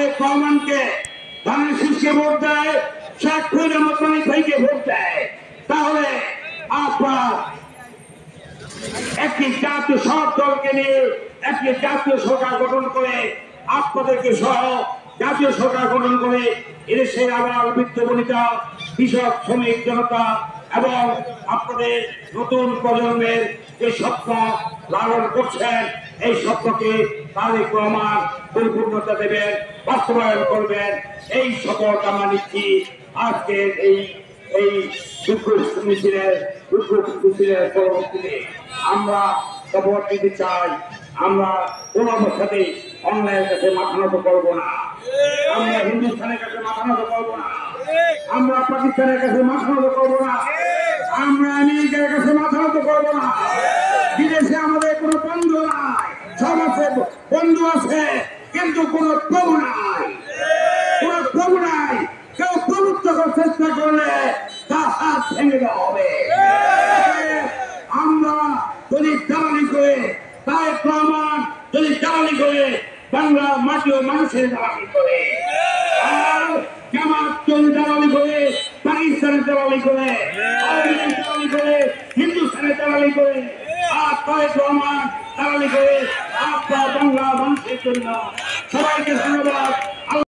তারেক রহমানকে ধানের শীষকে ভোট দেয়, শেখ ফরিদ আহমদ মানিক ভাইকে ভোট দেয়, তাহলে আপনার একটি জাতীয় সব দলকে নিয়ে একটি জাতীয় সরকার গঠন করে আপনাদেরকে সহ জাতীয় সরকার গঠন করে এদেশের আবার বৃদ্ধ বনিতা, কৃষক, শ্রমিক জনতা এবং আপনাদের নতুন প্রজন্মের যে স্বপ্ন লালন করছেন, এই স্বপ্নকে তারেক রহমান পরিপূর্ণতা দেবেন, বাস্তবায়ন করবেন, এই শপথ আমরা নিচ্ছি। আজকের এই দুঃখ মিছিলের পরবর্তীতে আমরা শপথ নিতে চাই, আমরা কোন অবস্থাতেই অন্যায়ের কাছে মাথা নত করবো না, আমরা হিন্দুস্তানের কাছে মাথা নত করবো না, আমরা পাকিস্তানের কাছে মাথা নত করবো না, আমরা আমেরিকার কাছে মাথা নত করবো না। বিদেশে আমাদের কোনো বন্ধু নাই, সব আছে বন্ধু আছে, কিন্তু কোন প্রভু নাই, কোন প্রভু নাই। কেউ প্রভুত্ব করার চেষ্টা করলে তার হাত ভেঙে দেওয়া হবে। আমরা যদি দালালি করে, তারেক রহমান যদি দালালি করে, বাংলার মাটি ও মানুষের দালালি করে, আর জামাত যদি দালালি করে, পাকিস্তানের দালালি করে, দালালি করে, হিন্দুস্তানের দালালি করে, আর তারেক রহমান দালালি করে আপনার বাংলা মানুষের জন্য। সবাইকে ধন্যবাদ।